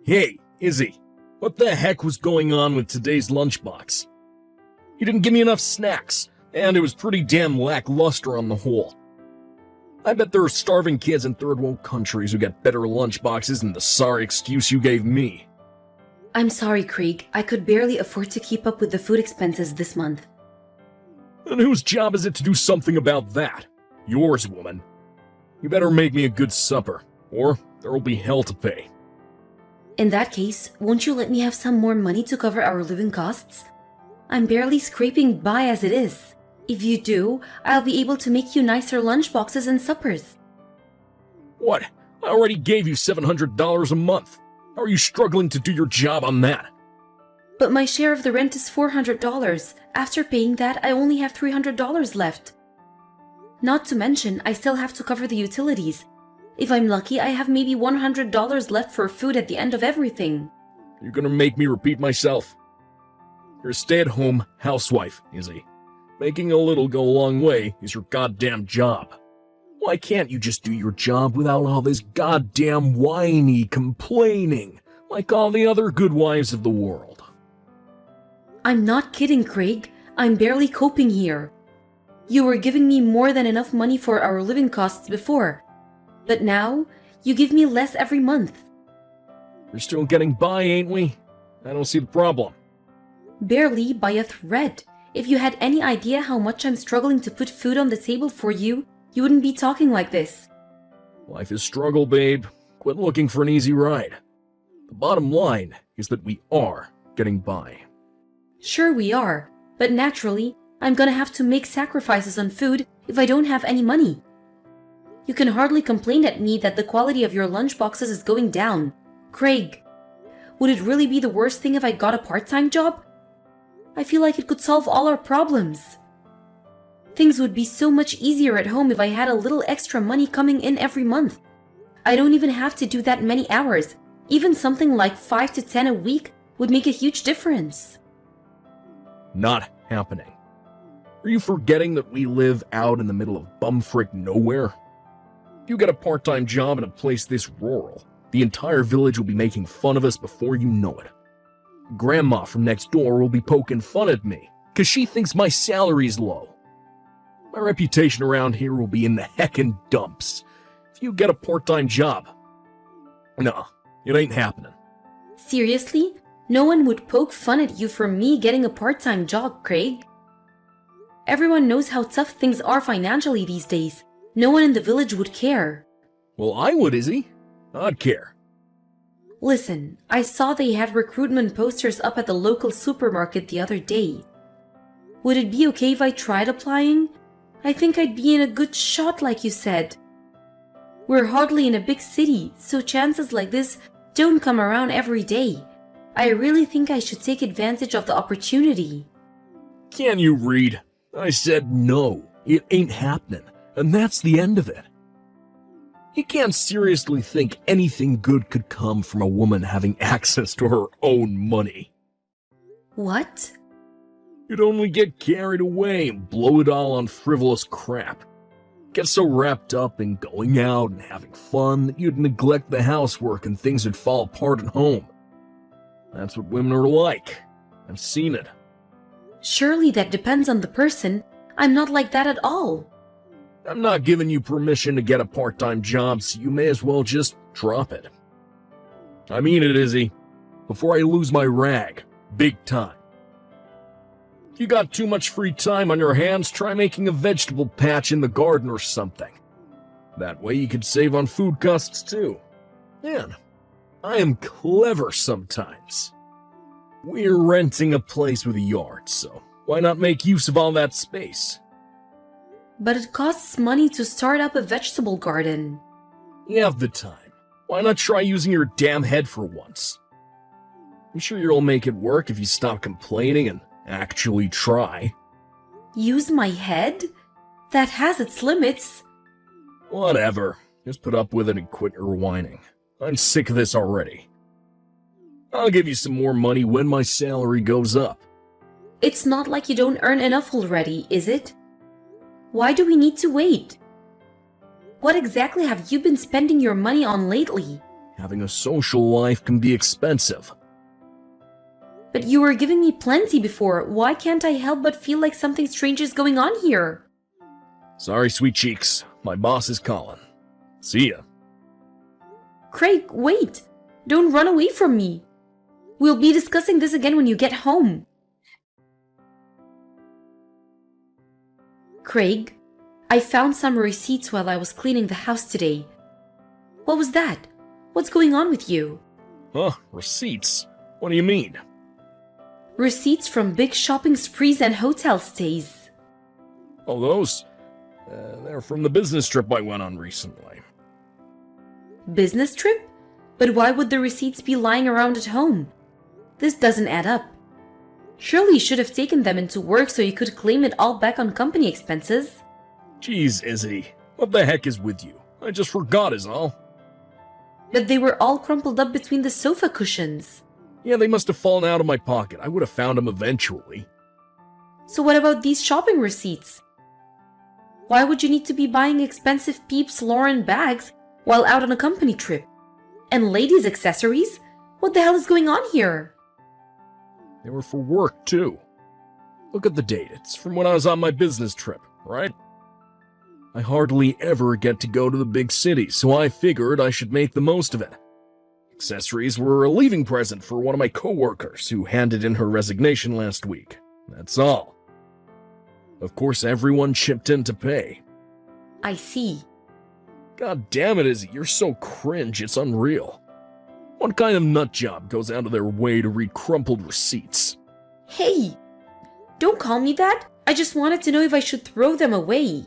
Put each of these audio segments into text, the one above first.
Hey, Izzy, what the heck was going on with today's lunchbox? You didn't give me enough snacks, and it was pretty damn lackluster on the whole. I bet there are starving kids in third world countries who get better lunchboxes than the sorry excuse you gave me. I'm sorry, Craig. I could barely afford to keep up with the food expenses this month. And whose job is it to do something about that? Yours, woman. You better make me a good supper, or there will be hell to pay. In that case, won't you let me have some more money to cover our living costs? I'm barely scraping by as it is. If you do, I'll be able to make you nicer lunchboxes and suppers. What? I already gave you $700 a month. How are you struggling to do your job on that? But my share of the rent is $400. After paying that, I only have $300 left. Not to mention, I still have to cover the utilities. If I'm lucky, I have maybe $100 left for food at the end of everything. You're gonna make me repeat myself. You're a stay-at-home housewife, Izzy. Making a little go a long way is your goddamn job. Why can't you just do your job without all this goddamn whiny complaining, like all the other good wives of the world? I'm not kidding, Craig. I'm barely coping here. You were giving me more than enough money for our living costs before. But now, you give me less every month. We're still getting by, ain't we? I don't see the problem. Barely by a thread. If you had any idea how much I'm struggling to put food on the table for you, you wouldn't be talking like this. Life is struggle, babe. Quit looking for an easy ride. The bottom line is that we are getting by. Sure we are, but naturally, I'm gonna have to make sacrifices on food if I don't have any money. You can hardly complain at me that the quality of your lunchboxes is going down. Craig, would it really be the worst thing if I got a part-time job? I feel like it could solve all our problems. Things would be so much easier at home if I had a little extra money coming in every month. I don't even have to do that many hours. Even something like 5 to 10 a week would make a huge difference. Not happening. Are you forgetting that we live out in the middle of bumfrick nowhere? If you get a part-time job in a place this rural, the entire village will be making fun of us before you know it. Grandma from next door will be poking fun at me, because she thinks my salary's low. My reputation around here will be in the heckin' dumps if you get a part-time job. No, it ain't happening. Seriously? No one would poke fun at you for me getting a part-time job, Craig. Everyone knows how tough things are financially these days. No one in the village would care. Well, I would, Izzy. I'd care. Listen, I saw they had recruitment posters up at the local supermarket the other day. Would it be okay if I tried applying? I think I'd be in a good shot, like you said. We're hardly in a big city, so chances like this don't come around every day. I really think I should take advantage of the opportunity. Can you read? I said no, it ain't happening, and that's the end of it. You can't seriously think anything good could come from a woman having access to her own money. What? You'd only get carried away and blow it all on frivolous crap. Get so wrapped up in going out and having fun that you'd neglect the housework and things would fall apart at home. That's what women are like. I've seen it. Surely that depends on the person. I'm not like that at all. I'm not giving you permission to get a part-time job, so you may as well just drop it. I mean it, Izzy. Before I lose my rag. Big time. If you got too much free time on your hands, try making a vegetable patch in the garden or something. That way you could save on food costs too. Man, I am clever sometimes. We're renting a place with a yard, so why not make use of all that space? But it costs money to start up a vegetable garden. You have the time. Why not try using your damn head for once? I'm sure you'll make it work if you stop complaining and actually try. Use my head? That has its limits. Whatever. Just put up with it and quit your whining. I'm sick of this already. I'll give you some more money when my salary goes up. It's not like you don't earn enough already, is it? Why do we need to wait? What exactly have you been spending your money on lately? Having a social life can be expensive. But you were giving me plenty before. Why can't I help but feel like something strange is going on here? Sorry, sweet cheeks. My boss is calling. See ya. Craig, wait! Don't run away from me. We'll be discussing this again when you get home. Craig, I found some receipts while I was cleaning the house today. What was that? What's going on with you? Huh? Receipts? What do you mean? Receipts from big shopping sprees and hotel stays. Oh, those? They're from the business trip I went on recently. Business trip? But why would the receipts be lying around at home? This doesn't add up. Surely you should have taken them into work so you could claim it all back on company expenses. Jeez, Izzy. What the heck is with you? I just forgot is all. But they were all crumpled up between the sofa cushions. Yeah, they must have fallen out of my pocket. I would have found them eventually. So what about these shopping receipts? Why would you need to be buying expensive Peeps Lauren bags while out on a company trip? And ladies' accessories? What the hell is going on here? They were for work, too. Look at the date. It's from when I was on my business trip, right? I hardly ever get to go to the big cities, so I figured I should make the most of it. Accessories were a leaving present for one of my coworkers who handed in her resignation last week. That's all. Of course, everyone chipped in to pay. I see. God damn it, Izzy, you're so cringe, it's unreal. What kind of nutjob goes out of their way to read crumpled receipts? Hey! Don't call me that. I just wanted to know if I should throw them away.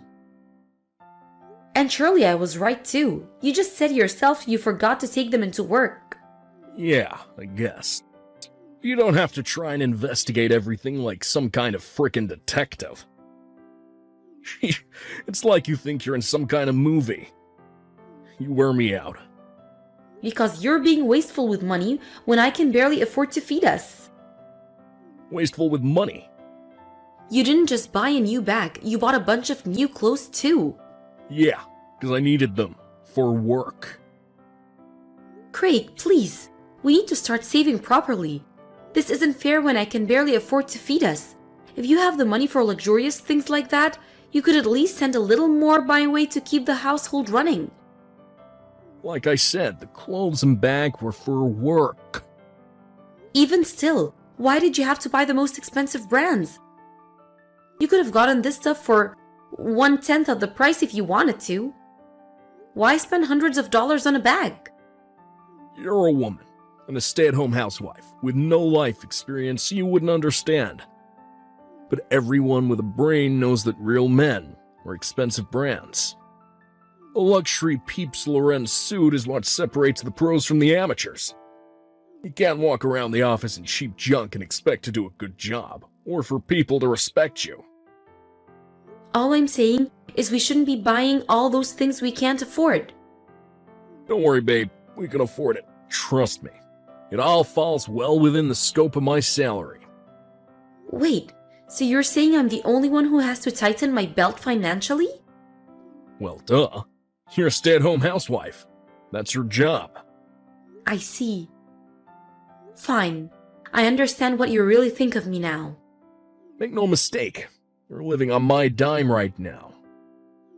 And surely I was right too. You just said yourself you forgot to take them into work. Yeah, I guess. You don't have to try and investigate everything like some kind of frickin' detective. It's like you think you're in some kind of movie. You wear me out. Because you're being wasteful with money when I can barely afford to feed us. Wasteful with money? You didn't just buy a new bag, you bought a bunch of new clothes too. Yeah, because I needed them. For work. Craig, please. We need to start saving properly. This isn't fair when I can barely afford to feed us. If you have the money for luxurious things like that, you could at least send a little more my way to keep the household running. Like I said, the clothes and bag were for work. Even still, why did you have to buy the most expensive brands? You could have gotten this stuff for 1/10 of the price if you wanted to. Why spend hundreds of dollars on a bag? You're a woman, and a stay-at-home housewife, with no life experience, so you wouldn't understand. But everyone with a brain knows that real men are expensive brands. A luxury Peeps Lauren suit is what separates the pros from the amateurs. You can't walk around the office in cheap junk and expect to do a good job, or for people to respect you. All I'm saying is we shouldn't be buying all those things we can't afford. Don't worry, babe. We can afford it. Trust me. It all falls well within the scope of my salary. Wait, so you're saying I'm the only one who has to tighten my belt financially? Well, duh. You're a stay-at-home housewife. That's your job. I see. Fine. I understand what you really think of me now. Make no mistake. You're living on my dime right now.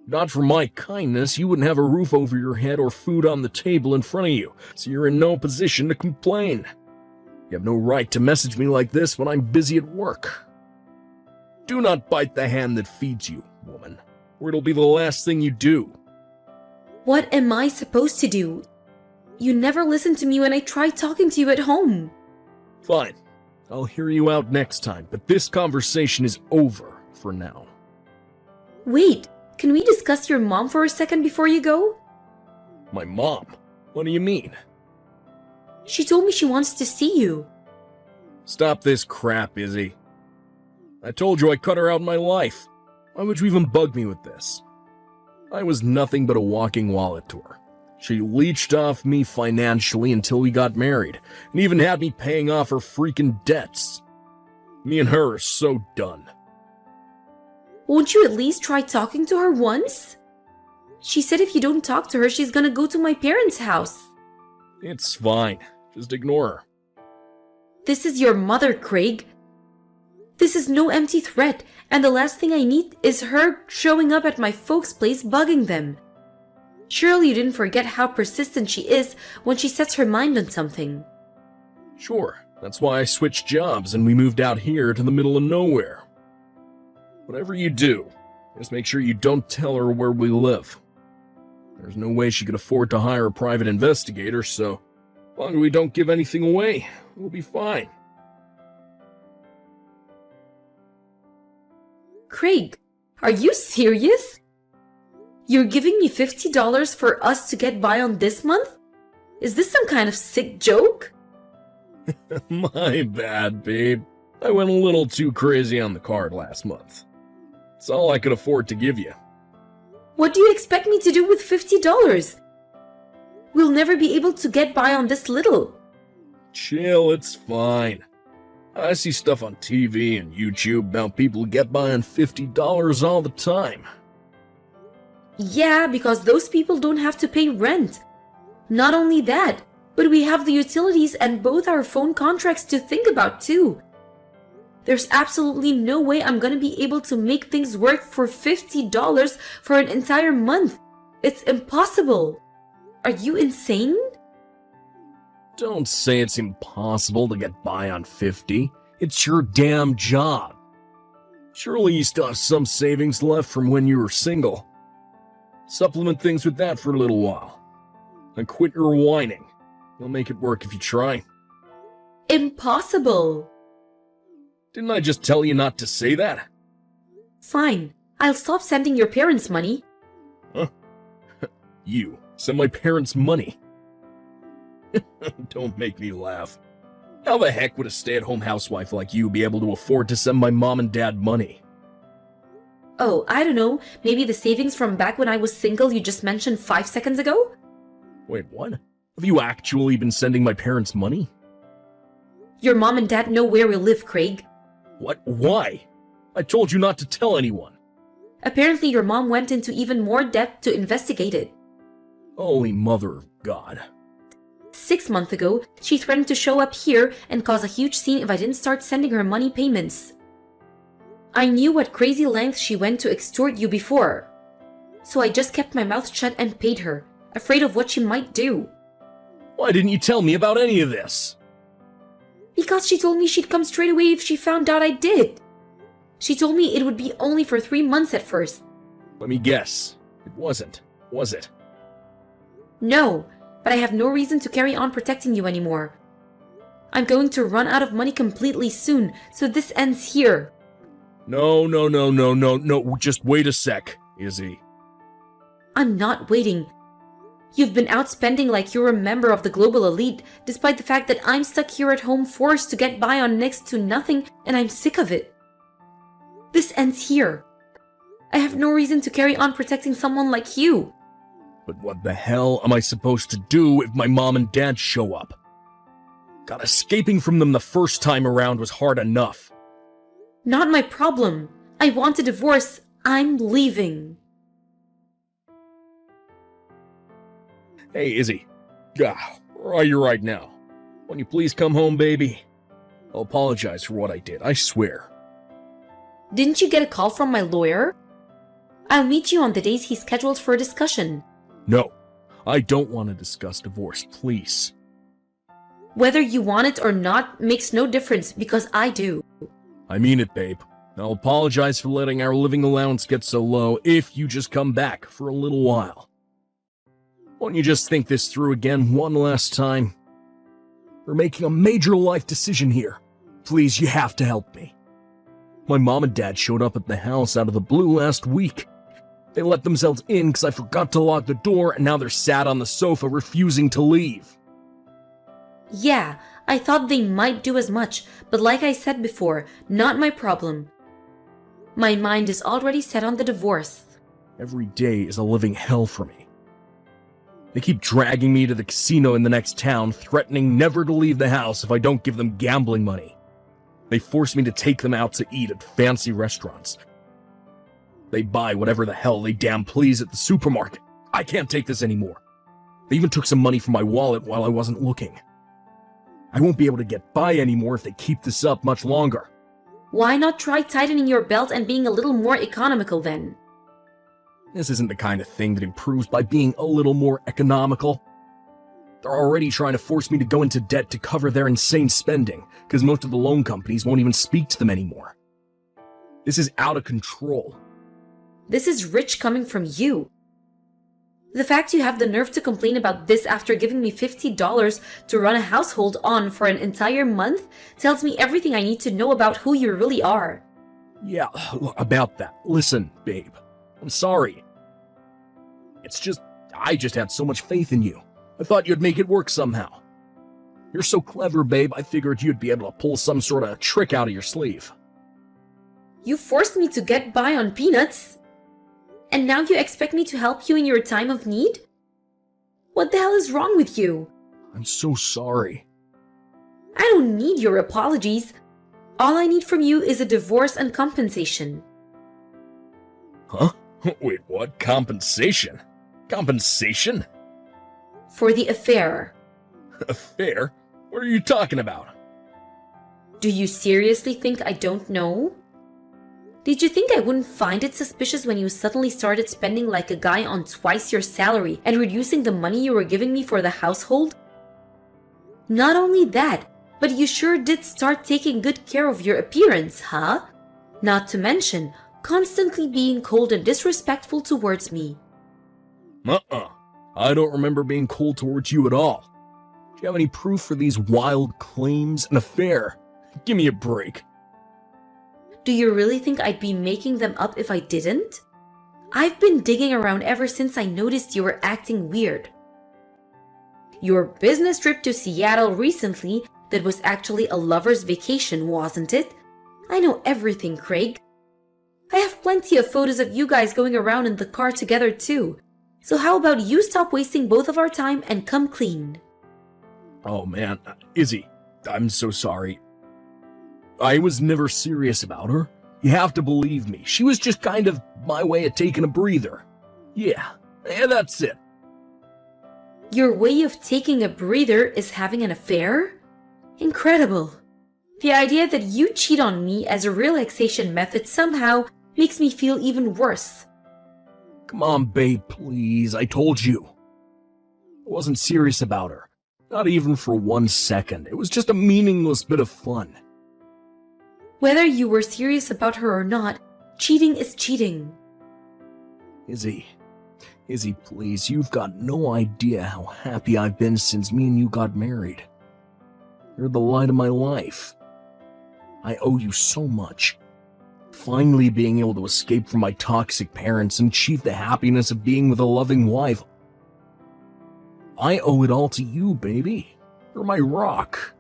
Not for my kindness, you wouldn't have a roof over your head or food on the table in front of you, so you're in no position to complain. You have no right to message me like this when I'm busy at work. Do not bite the hand that feeds you, woman, or it'll be the last thing you do. What am I supposed to do? You never listen to me when I try talking to you at home. Fine. I'll hear you out next time, but this conversation is over for now. Wait, can we discuss your mom for a second before you go? My mom? What do you mean? She told me she wants to see you. Stop this crap, Izzy. I told you I cut her out in my life. Why would you even bug me with this? I was nothing but a walking wallet to her. She leeched off me financially until we got married, and even had me paying off her freaking debts. Me and her are so done. Won't you at least try talking to her once? She said if you don't talk to her, she's gonna go to my parents' house. It's fine. Just ignore her. This is your mother, Craig. This is no empty threat, and the last thing I need is her showing up at my folks' place bugging them. Surely you didn't forget how persistent she is when she sets her mind on something. Sure, that's why I switched jobs and we moved out here to the middle of nowhere. Whatever you do, just make sure you don't tell her where we live. There's no way she could afford to hire a private investigator, so as long as we don't give anything away, we'll be fine. Craig, are you serious? You're giving me $50 for us to get by on this month? Is this some kind of sick joke? My bad, babe. I went a little too crazy on the card last month. It's all I could afford to give you. What do you expect me to do with $50? We'll never be able to get by on this little. Chill, it's fine. I see stuff on TV and YouTube about people who get by on $50 all the time. Yeah, because those people don't have to pay rent. Not only that, but we have the utilities and both our phone contracts to think about too. There's absolutely no way I'm gonna be able to make things work for $50 for an entire month. It's impossible. Are you insane? Don't say it's impossible to get by on 50. It's your damn job. Surely you still have some savings left from when you were single. Supplement things with that for a little while. And quit your whining. You'll make it work if you try. Impossible. Didn't I just tell you not to say that? Fine. I'll stop sending your parents money. Huh? You send my parents money. Don't make me laugh. How the heck would a stay-at-home housewife like you be able to afford to send my mom and dad money? Oh, I don't know. Maybe the savings from back when I was single you just mentioned 5 seconds ago? Wait, what? Have you actually been sending my parents money? Your mom and dad know where we live, Craig. What? Why? I told you not to tell anyone. Apparently your mom went into even more depth to investigate it. Holy mother of God. 6 months ago, she threatened to show up here and cause a huge scene if I didn't start sending her money payments. I knew what crazy lengths she went to extort you before. So I just kept my mouth shut and paid her, afraid of what she might do. Why didn't you tell me about any of this? Because she told me she'd come straight away if she found out I did. She told me it would be only for 3 months at first. Let me guess. It wasn't, was it? No, but I have no reason to carry on protecting you anymore. I'm going to run out of money completely soon, so this ends here. No, just wait a sec, Izzy. I'm not waiting. You've been out spending like you're a member of the global elite, despite the fact that I'm stuck here at home forced to get by on next to nothing, and I'm sick of it. This ends here. I have no reason to carry on protecting someone like you. But what the hell am I supposed to do if my mom and dad show up? God, escaping from them the first time around was hard enough. Not my problem. I want a divorce. I'm leaving. Hey, Izzy. Where are you right now? Won't you please come home, baby? I'll apologize for what I did, I swear. Didn't you get a call from my lawyer? I'll meet you on the days he's scheduled for a discussion. No, I don't want to discuss divorce, please. Whether you want it or not makes no difference because I do. I mean it, babe. I'll apologize for letting our living allowance get so low if you just come back for a little while. Won't you just think this through again one last time? We're making a major life decision here. Please, you have to help me. My mom and dad showed up at the house out of the blue last week. They let themselves in because I forgot to lock the door, and now they're sat on the sofa refusing to leave. Yeah, I thought they might do as much, but like I said before, not my problem. My mind is already set on the divorce. Every day is a living hell for me. They keep dragging me to the casino in the next town, threatening never to leave the house if I don't give them gambling money. They force me to take them out to eat at fancy restaurants. They buy whatever the hell they damn please at the supermarket. I can't take this anymore. They even took some money from my wallet while I wasn't looking. I won't be able to get by anymore if they keep this up much longer. Why not try tightening your belt and being a little more economical then? This isn't the kind of thing that improves by being a little more economical. They're already trying to force me to go into debt to cover their insane spending, because most of the loan companies won't even speak to them anymore. This is out of control. This is rich coming from you. The fact you have the nerve to complain about this after giving me $50 to run a household on for an entire month tells me everything I need to know about who you really are. Yeah, about that. Listen, babe. I'm sorry. I just had so much faith in you. I thought you'd make it work somehow. You're so clever, babe, I figured you'd be able to pull some sort of trick out of your sleeve. You forced me to get by on peanuts. And now you expect me to help you in your time of need? What the hell is wrong with you? I'm so sorry. I don't need your apologies. All I need from you is a divorce and compensation. Huh? Wait, what? Compensation? Compensation? For the affair. Affair? What are you talking about? Do you seriously think I don't know? Did you think I wouldn't find it suspicious when you suddenly started spending like a guy on twice your salary and reducing the money you were giving me for the household? Not only that, but you sure did start taking good care of your appearance, huh? Not to mention, constantly being cold and disrespectful towards me. I don't remember being cold towards you at all. Do you have any proof for these wild claims? An affair? Give me a break. Do you really think I'd be making them up if I didn't? I've been digging around ever since I noticed you were acting weird. Your business trip to Seattle recently, that was actually a lover's vacation, wasn't it? I know everything, Craig. I have plenty of photos of you guys going around in the car together too. So how about you stop wasting both of our time and come clean? Oh man, Izzy, I'm so sorry. I was never serious about her. You have to believe me. She was just kind of my way of taking a breather. Yeah, that's it. Your way of taking a breather is having an affair? Incredible. The idea that you cheat on me as a relaxation method somehow makes me feel even worse. Come on, babe, please. I told you. I wasn't serious about her. Not even for 1 second. It was just a meaningless bit of fun. Whether you were serious about her or not, cheating is cheating. Izzy, please, you've got no idea how happy I've been since me and you got married. You're the light of my life. I owe you so much. Finally being able to escape from my toxic parents and achieve the happiness of being with a loving wife. I owe it all to you, baby. You're my rock.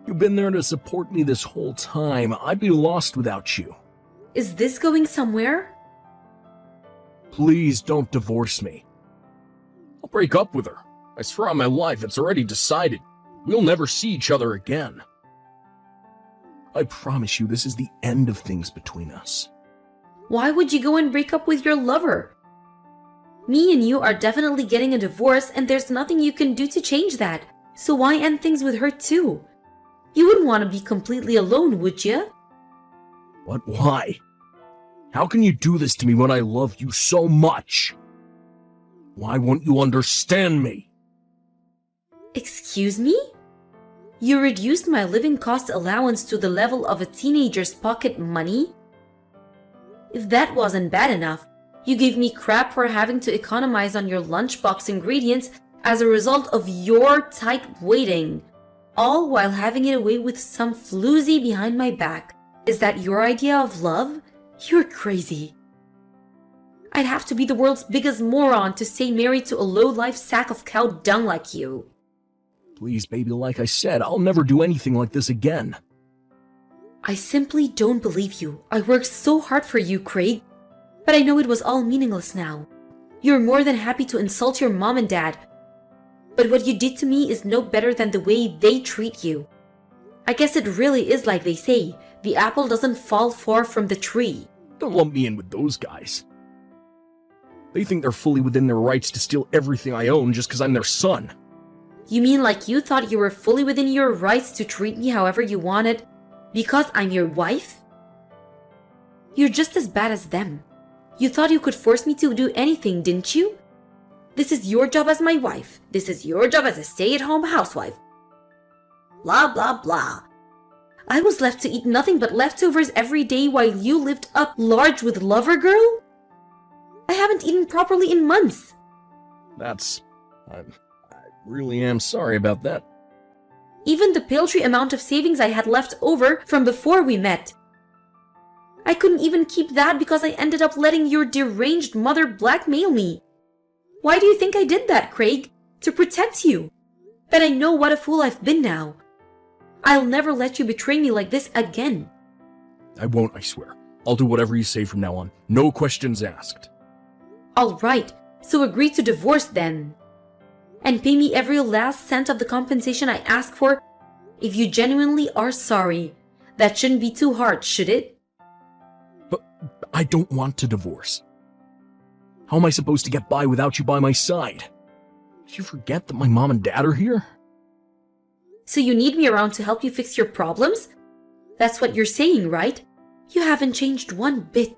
You've been there to support me this whole time. I'd be lost without you. Is this going somewhere? Please don't divorce me. I'll break up with her. I swear on my life, it's already decided. We'll never see each other again. I promise you this is the end of things between us. Why would you go and break up with your lover? Me and you are definitely getting a divorce and there's nothing you can do to change that. So why end things with her too? You wouldn't want to be completely alone, would you? What? Why? How can you do this to me when I love you so much? Why won't you understand me? Excuse me? You reduced my living cost allowance to the level of a teenager's pocket money? If that wasn't bad enough, you gave me crap for having to economize on your lunchbox ingredients as a result of your tight waiting, all while having it away with some floozy behind my back. Is that your idea of love? You're crazy. I'd have to be the world's biggest moron to stay married to a low-life sack of cow dung like you. Please, baby, like I said, I'll never do anything like this again. I simply don't believe you. I worked so hard for you, Craig. But I know it was all meaningless now. You're more than happy to insult your mom and dad. But what you did to me is no better than the way they treat you. I guess it really is like they say, the apple doesn't fall far from the tree. Don't lump me in with those guys. They think they're fully within their rights to steal everything I own just because I'm their son. You mean like you thought you were fully within your rights to treat me however you wanted because I'm your wife? You're just as bad as them. You thought you could force me to do anything, didn't you? This is your job as my wife. This is your job as a stay-at-home housewife. Blah, blah, blah. I was left to eat nothing but leftovers every day while you lived up large with Lover Girl? I haven't eaten properly in months. I really am sorry about that. Even the paltry amount of savings I had left over from before we met. I couldn't even keep that because I ended up letting your deranged mother blackmail me. Why do you think I did that, Craig? To protect you. But I know what a fool I've been now. I'll never let you betray me like this again. I won't, I swear. I'll do whatever you say from now on. No questions asked. All right, so agree to divorce then. And pay me every last cent of the compensation I ask for if you genuinely are sorry. That shouldn't be too hard, should it? But I don't want to divorce. How am I supposed to get by without you by my side? Did you forget that my mom and dad are here? So you need me around to help you fix your problems? That's what you're saying, right? You haven't changed one bit.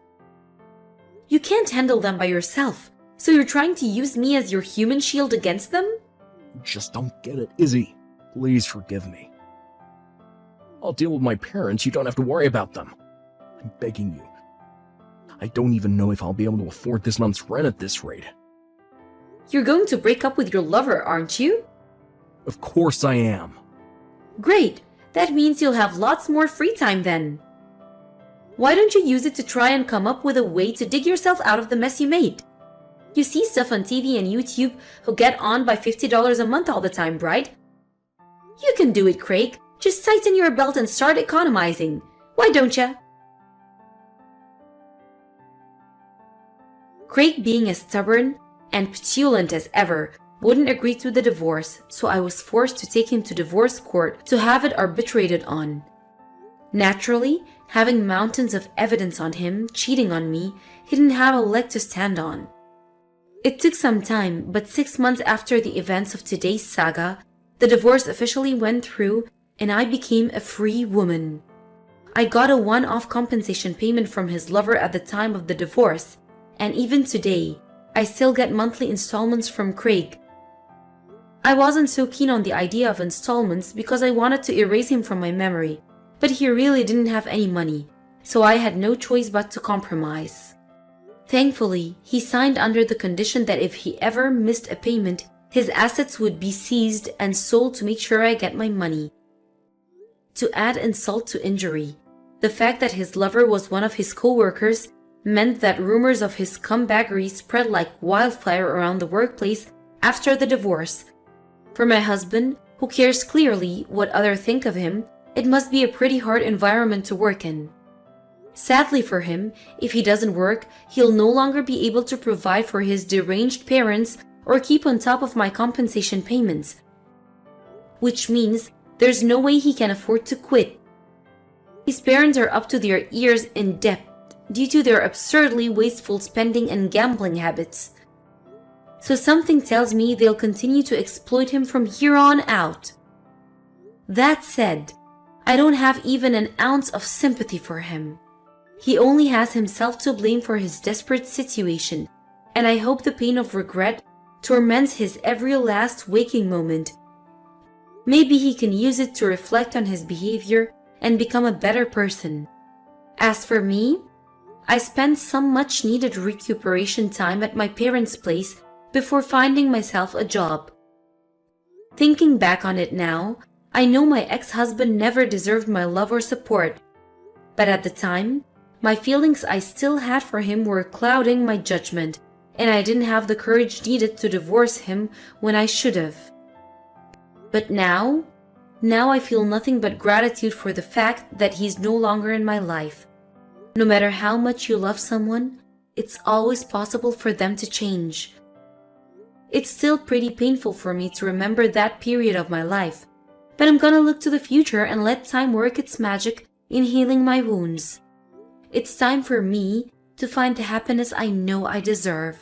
You can't handle them by yourself, so you're trying to use me as your human shield against them? You just don't get it, Izzy. Please forgive me. I'll deal with my parents. You don't have to worry about them. I'm begging you. I don't even know if I'll be able to afford this month's rent at this rate. You're going to break up with your lover, aren't you? Of course I am. Great! That means you'll have lots more free time then. Why don't you use it to try and come up with a way to dig yourself out of the mess you made? You see stuff on TV and YouTube who get on by $50 a month all the time, right? You can do it, Craig. Just tighten your belt and start economizing. Why don't ya? Craig, being as stubborn and petulant as ever, wouldn't agree to the divorce, so I was forced to take him to divorce court to have it arbitrated on. Naturally, having mountains of evidence on him cheating on me, he didn't have a leg to stand on. It took some time, but 6 months after the events of today's saga, the divorce officially went through and I became a free woman. I got a one-off compensation payment from his lover at the time of the divorce, and even today, I still get monthly installments from Craig. I wasn't so keen on the idea of installments because I wanted to erase him from my memory, but he really didn't have any money, so I had no choice but to compromise. Thankfully, he signed under the condition that if he ever missed a payment, his assets would be seized and sold to make sure I get my money. To add insult to injury, the fact that his lover was one of his co-workers meant that rumors of his scumbaggery spread like wildfire around the workplace after the divorce. For my husband, who cares clearly what others think of him, it must be a pretty hard environment to work in. Sadly for him, if he doesn't work, he'll no longer be able to provide for his deranged parents or keep on top of my compensation payments. Which means there's no way he can afford to quit. His parents are up to their ears in debt due to their absurdly wasteful spending and gambling habits. So something tells me they'll continue to exploit him from here on out. That said, I don't have even an ounce of sympathy for him. He only has himself to blame for his desperate situation, and I hope the pain of regret torments his every last waking moment. Maybe he can use it to reflect on his behavior and become a better person. As for me, I spent some much-needed recuperation time at my parents' place before finding myself a job. Thinking back on it now, I know my ex-husband never deserved my love or support, but at the time, my feelings I still had for him were clouding my judgment, and I didn't have the courage needed to divorce him when I should have. But now I feel nothing but gratitude for the fact that he's no longer in my life. No matter how much you love someone, it's always possible for them to change. It's still pretty painful for me to remember that period of my life, but I'm gonna look to the future and let time work its magic in healing my wounds. It's time for me to find the happiness I know I deserve.